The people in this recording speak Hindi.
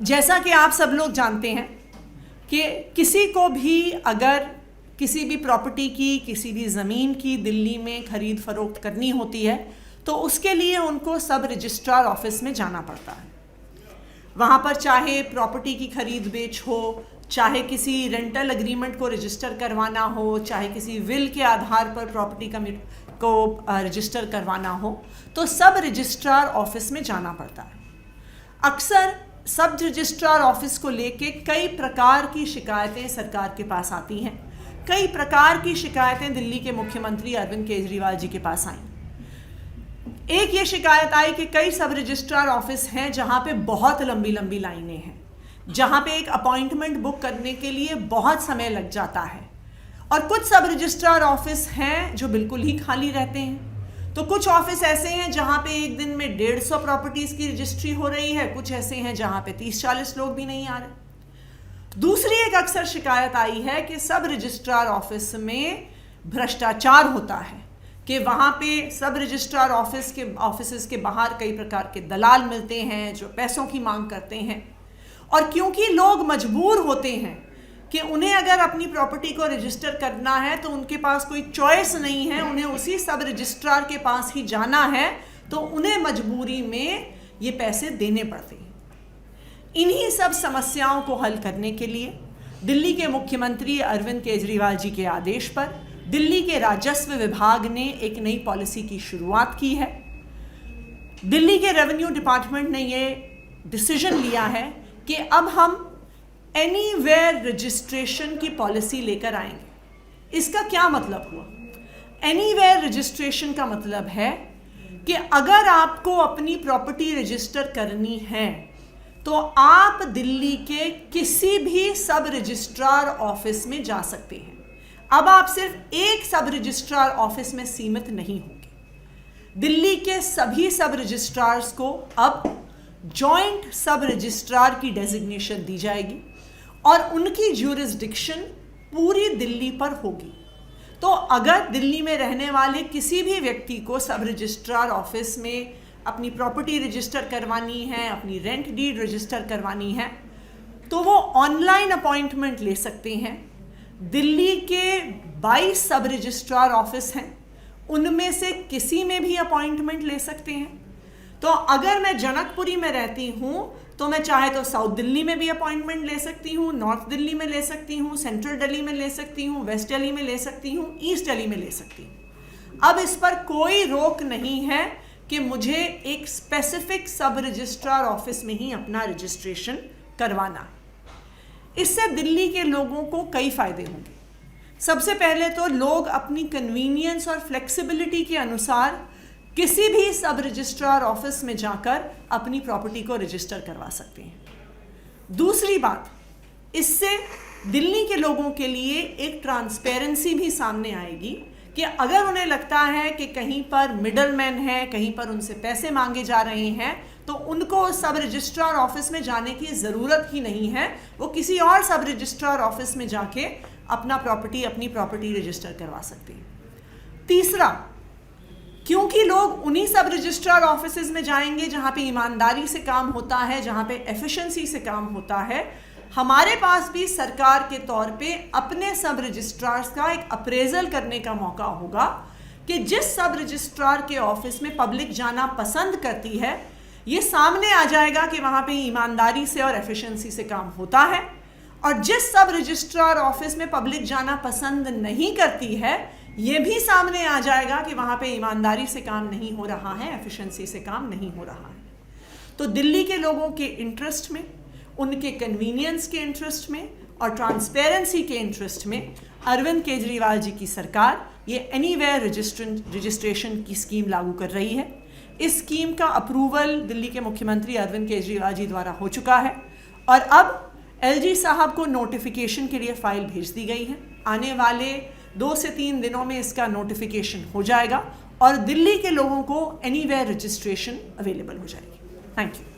जैसा कि आप सब लोग जानते हैं कि किसी को भी अगर किसी भी प्रॉपर्टी की, किसी भी ज़मीन की दिल्ली में ख़रीद फरोख्त करनी होती है तो उसके लिए उनको सब रजिस्ट्रार ऑफिस में जाना पड़ता है। वहाँ पर चाहे प्रॉपर्टी की खरीद बेच हो, चाहे किसी रेंटल एग्रीमेंट को रजिस्टर करवाना हो, चाहे किसी विल के आधार पर प्रॉपर्टी को रजिस्टर करवाना हो, तो सब रजिस्ट्रार ऑफिस में जाना पड़ता है। अक्सर सब रजिस्ट्रार ऑफिस को लेके कई प्रकार की शिकायतें सरकार के पास आती हैं। कई प्रकार की शिकायतें दिल्ली के मुख्यमंत्री अरविंद केजरीवाल जी के पास आईं। एक ये शिकायत आई कि कई सब रजिस्ट्रार ऑफिस हैं जहां पे बहुत लंबी लंबी लाइनें हैं, जहां पे एक अपॉइंटमेंट बुक करने के लिए बहुत समय लग जाता है। और कुछ सब रजिस्ट्रार ऑफिस हैं जो बिल्कुल ही खाली रहते हैं। तो कुछ ऑफिस ऐसे हैं जहां पे एक दिन में 150 प्रॉपर्टीज की रजिस्ट्री हो रही है, कुछ ऐसे हैं जहां पे 30-40 लोग भी नहीं आ रहे। दूसरी एक अक्सर शिकायत आई है कि सब रजिस्ट्रार ऑफिस में भ्रष्टाचार होता है, कि वहाँ पे सब रजिस्ट्रार ऑफिस के बाहर कई प्रकार के दलाल मिलते हैं जो पैसों की मांग करते हैं। और क्योंकि लोग मजबूर होते हैं कि उन्हें अगर अपनी प्रॉपर्टी को रजिस्टर करना है तो उनके पास कोई चॉइस नहीं है, उन्हें उसी सब रजिस्ट्रार के पास ही जाना है, तो उन्हें मजबूरी में ये पैसे देने पड़ते हैं। इन्हीं सब समस्याओं को हल करने के लिए दिल्ली के मुख्यमंत्री अरविंद केजरीवाल जी के आदेश पर दिल्ली के राजस्व विभाग ने एक नई पॉलिसी की शुरुआत की है। दिल्ली के रेवेन्यू डिपार्टमेंट ने ये डिसीजन लिया है कि अब हम एनीवेयर रजिस्ट्रेशन की पॉलिसी लेकर आएंगे। इसका क्या मतलब हुआ? एनीवेयर रजिस्ट्रेशन का मतलब है कि अगर आपको अपनी प्रॉपर्टी रजिस्टर करनी है तो आप दिल्ली के किसी भी सब रजिस्ट्रार ऑफिस में जा सकते हैं। अब आप सिर्फ एक सब रजिस्ट्रार ऑफिस में सीमित नहीं होंगे। दिल्ली के सभी सब रजिस्ट्रार्स को अब जॉइंट सब रजिस्ट्रार की डेजिग्नेशन दी जाएगी और उनकी ज्यूरिसडिक्शन पूरी दिल्ली पर होगी। तो अगर दिल्ली में रहने वाले किसी भी व्यक्ति को सब रजिस्ट्रार ऑफिस में अपनी प्रॉपर्टी रजिस्टर करवानी है, अपनी रेंट डीड रजिस्टर करवानी है, तो वो ऑनलाइन अपॉइंटमेंट ले सकते हैं। दिल्ली के 22 सब रजिस्ट्रार ऑफिस हैं, उनमें से किसी में भी अपॉइंटमेंट ले सकते हैं। तो अगर मैं जनकपुरी में रहती हूँ तो मैं चाहे तो साउथ दिल्ली में भी अपॉइंटमेंट ले सकती हूँ, नॉर्थ दिल्ली में ले सकती हूँ, सेंट्रल दिल्ली में ले सकती हूँ, वेस्ट दिल्ली में ले सकती हूँ, ईस्ट दिल्ली में ले सकती हूँ। अब इस पर कोई रोक नहीं है कि मुझे एक स्पेसिफिक सब रजिस्ट्रार ऑफिस में ही अपना रजिस्ट्रेशन करवाना है। इससे दिल्ली के लोगों को कई फायदे होंगे। सबसे पहले तो लोग अपनी कन्वीनियंस और फ्लेक्सिबिलिटी के अनुसार किसी भी सब रजिस्ट्रार ऑफिस में जाकर अपनी प्रॉपर्टी को रजिस्टर करवा सकते हैं। दूसरी बात, इससे दिल्ली के लोगों के लिए एक ट्रांसपेरेंसी भी सामने आएगी कि अगर उन्हें लगता है कि कहीं पर मिडलमैन है, कहीं पर उनसे पैसे मांगे जा रहे हैं, तो उनको सब रजिस्ट्रार ऑफिस में जाने की ज़रूरत ही नहीं है। वो किसी और सब रजिस्ट्रार ऑफिस में जाके अपनी प्रॉपर्टी रजिस्टर करवा सकते हैं। तीसरा, क्योंकि लोग उन्हीं सब रजिस्ट्रार ऑफिसेज में जाएंगे जहां पे ईमानदारी से काम होता है, जहां पे एफिशिएंसी से काम होता है, हमारे पास भी सरकार के तौर पे अपने सब रजिस्ट्रार्स का एक अप्रेजल करने का मौका होगा कि जिस सब रजिस्ट्रार के ऑफिस में पब्लिक जाना पसंद करती है, ये सामने आ जाएगा कि वहाँ पे ईमानदारी से और एफिशिएंसी से काम होता है, और जिस सब रजिस्ट्रार ऑफिस में पब्लिक जाना पसंद नहीं करती है, ये भी सामने आ जाएगा कि वहाँ पे ईमानदारी से काम नहीं हो रहा है, एफिशिएंसी से काम नहीं हो रहा है। तो दिल्ली के लोगों के इंटरेस्ट में, उनके कन्वीनियंस के इंटरेस्ट में और ट्रांसपेरेंसी के इंटरेस्ट में अरविंद केजरीवाल जी की सरकार ये एनीवेयर रजिस्ट्रेशन की स्कीम लागू कर रही है। इस स्कीम का अप्रूवल दिल्ली के मुख्यमंत्री अरविंद केजरीवाल जी द्वारा हो चुका है और अब एलजी साहब को नोटिफिकेशन के लिए फाइल भेज दी गई है। आने वाले 2 से 3 दिनों में इसका नोटिफिकेशन हो जाएगा और दिल्ली के लोगों को एनीवेयर रजिस्ट्रेशन अवेलेबल हो जाएगी। Thank you.